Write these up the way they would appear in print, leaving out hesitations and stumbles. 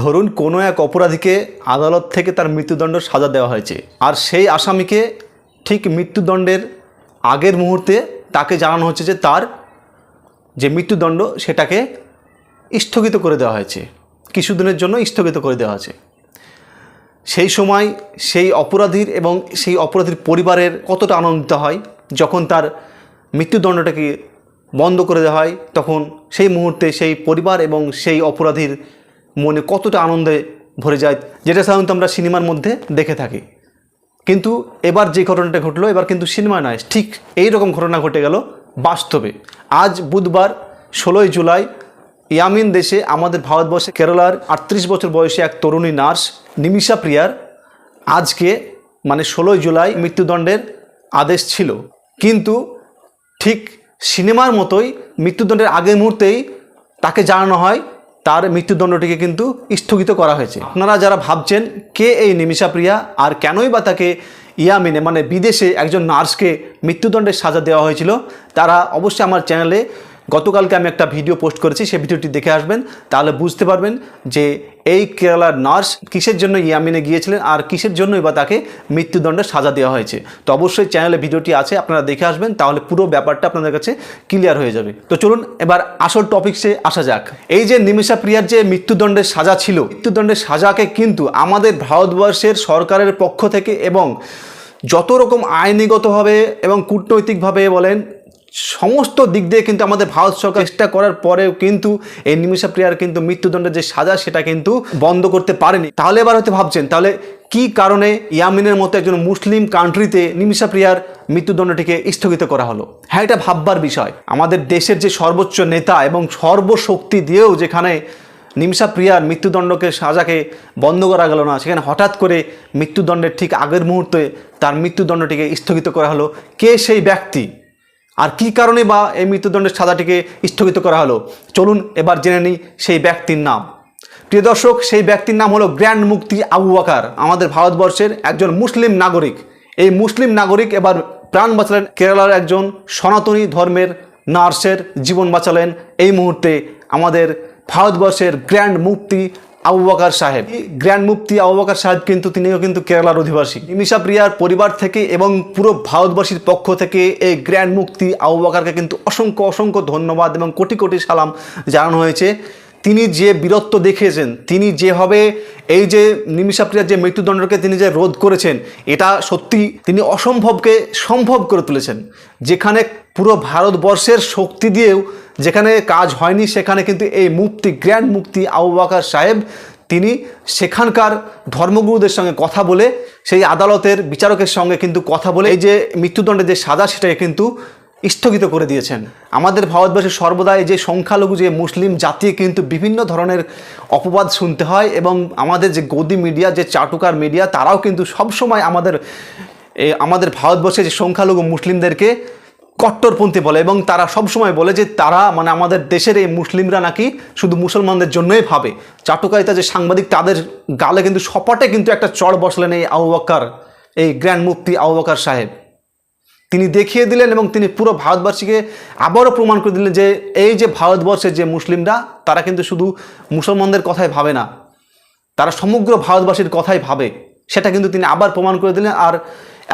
ধরুন কোনো এক অপরাধীকে আদালত থেকে তার মৃত্যুদণ্ড সাজা দেওয়া হয়েছে, আর সেই আসামিকে ঠিক মৃত্যুদণ্ডের আগের মুহূর্তে তাকে জানানো হচ্ছে যে তার যে মৃত্যুদণ্ড সেটাকে স্থগিত করে দেওয়া হয়েছে, কিছুদিনের জন্য স্থগিত করে দেওয়া হয়েছে। সেই সময় সেই অপরাধীর এবং সেই অপরাধীর পরিবারের কতটা আনন্দিত হয় যখন তার মৃত্যুদণ্ডটাকে বন্ধ করে দেওয়া হয়, তখন সেই মুহূর্তে সেই পরিবার এবং সেই অপরাধীর মনে কতটা আনন্দে ভরে যায়, যেটা সাধারণত আমরা সিনেমার মধ্যে দেখে থাকি। কিন্তু এবার যে ঘটনাটা ঘটলো, এবার কিন্তু সিনেমা নয়, ঠিক এই রকম ঘটনা ঘটে গেল বাস্তবে। আজ বুধবার 16ই জুলাই ইয়ামিন দেশে আমাদের ভারতবর্ষে কেরালার 38 বছর বয়সী এক তরুণী নার্স নিমিষা প্রিয়ার আজকে মানে 16ই জুলাই মৃত্যুদণ্ডের আদেশ ছিল। কিন্তু ঠিক সিনেমার মতোই মৃত্যুদণ্ডের আগের মুহূর্তেই তাকে জানানো হয় তার মৃত্যুদণ্ডটিকে কিন্তু স্থগিত করা হয়েছে। আপনারা যারা ভাবছেন কে এই নিমিষা প্রিয়া আর কেনই বা তাকে ইয়ামিনে মানে বিদেশে একজন নার্সকে মৃত্যুদণ্ডের সাজা দেওয়া হয়েছিল, তারা অবশ্যই আমার চ্যানেলে গতকালকে আমি একটা ভিডিও পোস্ট করেছি, সেই ভিডিওটি দেখে আসবেন, তাহলে বুঝতে পারবেন যে এই কেরালার নার্স কিসের জন্য ইয়ামিনে গিয়েছিলেন আর কিসের জন্যই বা তাকে মৃত্যুদণ্ডের সাজা দেওয়া হয়েছে। তো অবশ্যই চ্যানেলে ভিডিওটি আছে, আপনারা দেখে আসবেন, তাহলে পুরো ব্যাপারটা আপনাদের কাছে ক্লিয়ার হয়ে যাবে। তো চলুন এবার আসল টপিকসে আসা যাক। এই যে নিমিষা প্রিয়ার যে মৃত্যুদণ্ডের সাজা ছিল, মৃত্যুদণ্ডের সাজাকে কিন্তু আমাদের ভারতবর্ষের সরকারের পক্ষ থেকে এবং যত রকম আইনিগতভাবে এবং কূটনৈতিকভাবে বলেন সমস্ত দিক দিয়ে কিন্তু আমাদের ভারত সরকার চেষ্টা করার পরেও কিন্তু এই নিমিষা প্রিয়ার কিন্তু মৃত্যুদণ্ডের যে সাজা সেটা কিন্তু বন্ধ করতে পারেনি। তাহলে এবার হয়তো ভাবছেন তাহলে কি কারণে ইয়ামিনের মতো একজন মুসলিম কান্ট্রিতে নিমিষা প্রিয়ার মৃত্যুদণ্ডটিকে স্থগিত করা হলো। হ্যাঁ, এটা ভাববার বিষয়। আমাদের দেশের যে সর্বোচ্চ নেতা এবং সর্বশক্তি দিয়েও যেখানে নিমিষা প্রিয়ার মৃত্যুদণ্ডকে সাজাকে বন্ধ করা গেল না, সেখানে হঠাৎ করে মৃত্যুদণ্ডের ঠিক আগের মুহূর্তে তার মৃত্যুদণ্ডটিকে স্থগিত করা হলো। কে সেই ব্যক্তি আর কি কারণে বা এই মৃত্যুদণ্ডের সাজাটিকে স্থগিত করা হলো, চলুন এবার জেনে নিই সেই ব্যক্তির নাম। প্রিয় দর্শক, সেই ব্যক্তির নাম হলো গ্র্যান্ড মুফতি আবু বকর, আমাদের ভারতবর্ষের একজন মুসলিম নাগরিক। এই মুসলিম নাগরিক এবার প্রাণ বাঁচালেন কেরালার একজন সনাতনী ধর্মের নার্সের জীবন বাঁচালেন এই মুহূর্তে আমাদের ভারতবর্ষের গ্র্যান্ড মুফতি আবু বকর সাহেব। গ্র্যান্ড মুফতি আবু বকর সাহেব কিন্তু তিনিও কিন্তু কেরালার অধিবাসী। নিমিষা প্রিয়ার পরিবার থেকে এবং পুরো ভারতবাসীর পক্ষ থেকে এই গ্র্যান্ড মুফতি আবু বকরকে কিন্তু অসংখ্য অসংখ্য ধন্যবাদ এবং কোটি কোটি সালাম জানানো হয়েছে। তিনি যে বীরত্ব দেখিয়েছেন, তিনি যেভাবে এই যে নিমিষা প্রিয়ার যে মৃত্যুদণ্ডকে তিনি যে রোধ করেছেন, এটা সত্যি তিনি অসম্ভবকে সম্ভব করে তুলেছেন। যেখানে পুরো ভারতবর্ষের শক্তি দিয়েও যেখানে কাজ হয়নি, সেখানে কিন্তু এই মুফতি গ্র্যান্ড মুফতি আবু বকর সাহেব তিনি সেখানকার ধর্মগুরুদের সঙ্গে কথা বলে সেই আদালতের বিচারকের সঙ্গে কিন্তু কথা বলে এই যে মৃত্যুদণ্ডের যে সাজা সেটাকে কিন্তু স্থগিত করে দিয়েছেন। আমাদের ভারতবর্ষে সর্বদাই যে সংখ্যালঘু যে মুসলিম জাতি কিন্তু বিভিন্ন ধরনের অপবাদ শুনতে হয় এবং আমাদের যে গদি মিডিয়া যে চাটুকার মিডিয়া তারাও কিন্তু সবসময় আমাদের ভারতবর্ষে যে সংখ্যালঘু মুসলিমদেরকে কট্টরপন্থী বলে এবং তারা সবসময় বলে যে তারা মানে আমাদের দেশের এই মুসলিমরা নাকি শুধু মুসলমানদের জন্যই ভাবে। চাটুকারিতা যে সাংবাদিক তাদের গালে কিন্তু সপাটে কিন্তু একটা চড় বসলেন এই আবু বকর, এই গ্র্যান্ড মুফতি আবু বকর সাহেব। তিনি দেখিয়ে দিলেন এবং তিনি পুরো ভারতবাসীকে আবারও প্রমাণ করে দিলেন যে এই যে ভারতবর্ষের যে মুসলিমরা তারা কিন্তু শুধু মুসলমানদের কথাই ভাবে না, তারা সমগ্র ভারতবাসীর কথাই ভাবে, সেটা কিন্তু তিনি আবার প্রমাণ করে দিলেন। আর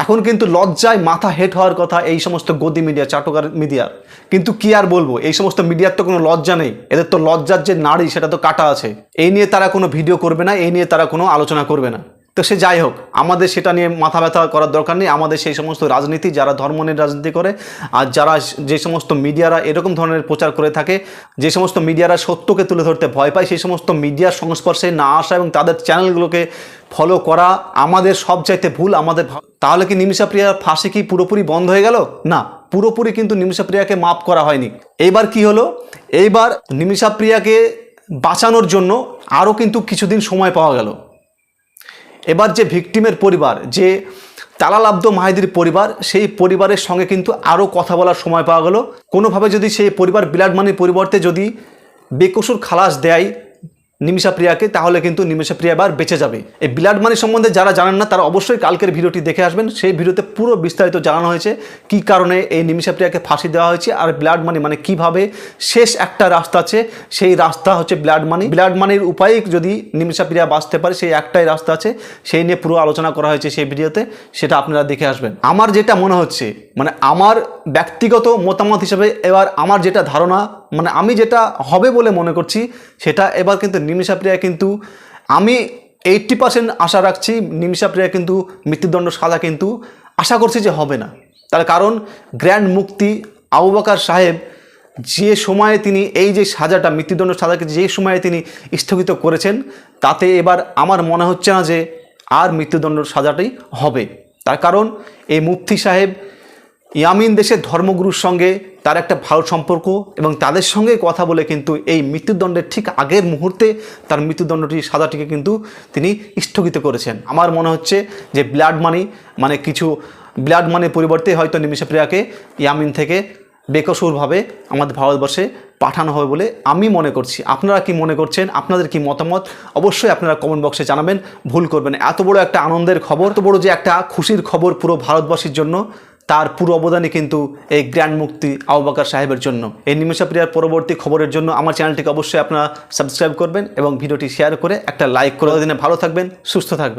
এখন কিন্তু লজ্জায় মাথা হেট হওয়ার কথা এই সমস্ত গদি মিডিয়া চাটুকার মিডিয়ার। কিন্তু কি আর বলবো, এই সমস্ত মিডিয়ার তো কোনো লজ্জা নেই, এদের তো লজ্জার যে নাড়ি সেটা তো কাটা আছে। এই নিয়ে তারা কোনো ভিডিও করবে না, এই নিয়ে তারা কোনো আলোচনা করবে না। তো সে যাই হোক, আমাদের সেটা নিয়ে মাথা ব্যথা করার দরকার নেই। আমাদের সেই সমস্ত রাজনীতি যারা ধর্ম নিয়ে রাজনীতি করে আর যারা যে সমস্ত মিডিয়ারা এরকম ধরনের প্রচার করে থাকে, যে সমস্ত মিডিয়ারা সত্যকে তুলে ধরতে ভয় পায়, সেই সমস্ত মিডিয়ার সংস্পর্শে না আসা এবং তাদের চ্যানেলগুলোকে ফলো করা আমাদের সবচাইতে ভুল। তাহলে কি নিমিষা প্রিয়ার ফাঁসি কি পুরোপুরি বন্ধ হয়ে গেল? না, পুরোপুরি কিন্তু নিমিষা প্রিয়াকে মাফ করা হয়নি। এইবার কি হলো, এইবার নিমিষা প্রিয়াকে বাঁচানোর জন্য আরও কিন্তু কিছুদিন সময় পাওয়া গেল। এবার যে ভিকটিমের পরিবার, যে তালাল আব্দ মাহিদির পরিবার, সেই পরিবারের সঙ্গে কিন্তু আরও কথা বলার সময় পাওয়া গেল। কোনোভাবে যদি সেই পরিবার ব্লাড মানির পরিবর্তে যদি বেকসুর খালাস দেয় নিমিষা প্রিয়াকে, তাহলে কিন্তু নিমিষা প্রিয়া এবার বেঁচে যাবে। এই ব্লাড মানি সম্বন্ধে যারা জানেন না তারা অবশ্যই কালকের ভিডিওটি দেখে আসবেন। সেই ভিডিওতে পুরো বিস্তারিত জানানো হয়েছে কী কারণে এই নিমিষা প্রিয়াকে ফাঁসি দেওয়া হয়েছে, আর ব্লাড মানি মানে কিভাবে শেষ একটা রাস্তা আছে, সেই রাস্তা হচ্ছে ব্লাড মানি। ব্লাড মানির উপায়ে যদি নিমিষা প্রিয়া বাঁচতে পারে সেই একটাই রাস্তা আছে, সেই নিয়ে পুরো আলোচনা করা হয়েছে সেই ভিডিওতে, সেটা আপনারা দেখে আসবেন। আমার যেটা মনে হচ্ছে, মানে আমার ব্যক্তিগত মতামত হিসেবে এবার আমার যেটা ধারণা, মানে আমি যেটা হবে বলে মনে করছি, সেটা এবার কিন্তু নিমিষা প্রিয়া কিন্তু, আমি 80% আশা রাখছি নিমিষা প্রিয়া কিন্তু মৃত্যুদণ্ড সাজা কিন্তু আশা করছি যে হবে না। তার কারণ গ্র্যান্ড মুফতি আবু বকর সাহেব যে সময়ে তিনি এই যে সাজাটা, মৃত্যুদণ্ড সাজাকে যে সময়ে তিনি স্থগিত করেছেন, তাতে এবার আমার মনে হচ্ছে না যে আর মৃত্যুদণ্ড সাজাটাই হবে। তার কারণ এই মুফতি সাহেব ইয়ামিন দেশের ধর্মগুরুর সঙ্গে তার একটা ভালো সম্পর্ক, এবং তাদের সঙ্গে কথা বলে কিন্তু এই মৃত্যুদণ্ডের ঠিক আগের মুহূর্তে তার মৃত্যুদণ্ডটি সাজাটিকে কিন্তু তিনি স্থগিত করেছেন। আমার মনে হচ্ছে যে ব্লাড মানি মানে কিছু ব্লাড মানির পরিবর্তে হয়তো নিমিষা প্রিয়াকে ইয়ামিন থেকে বেকসুরভাবে আমাদের ভারতবর্ষে পাঠানো হবে বলে আমি মনে করছি। আপনারা কি মনে করছেন? আপনাদের কি মতামত? অবশ্যই আপনারা কমেন্ট বক্সে জানাবেন। ভুল করবেন। এত বড় একটা আনন্দের খবর, এত বড় যে একটা খুশির খবর পুরো ভারতবাসীর জন্য, তার পুরো অবদানই কিন্তু এই গ্র্যান্ড মুফতি আবু বকর সাহেবের জন্য। এই নিমিষা প্রিয়ার পরবর্তী খবরের জন্য আমার চ্যানেলটিকে অবশ্যই আপনারা সাবস্ক্রাইব করবেন এবং ভিডিওটি শেয়ার করে একটা লাইক করে দিনে। ভালো থাকবেন, সুস্থ থাকবেন।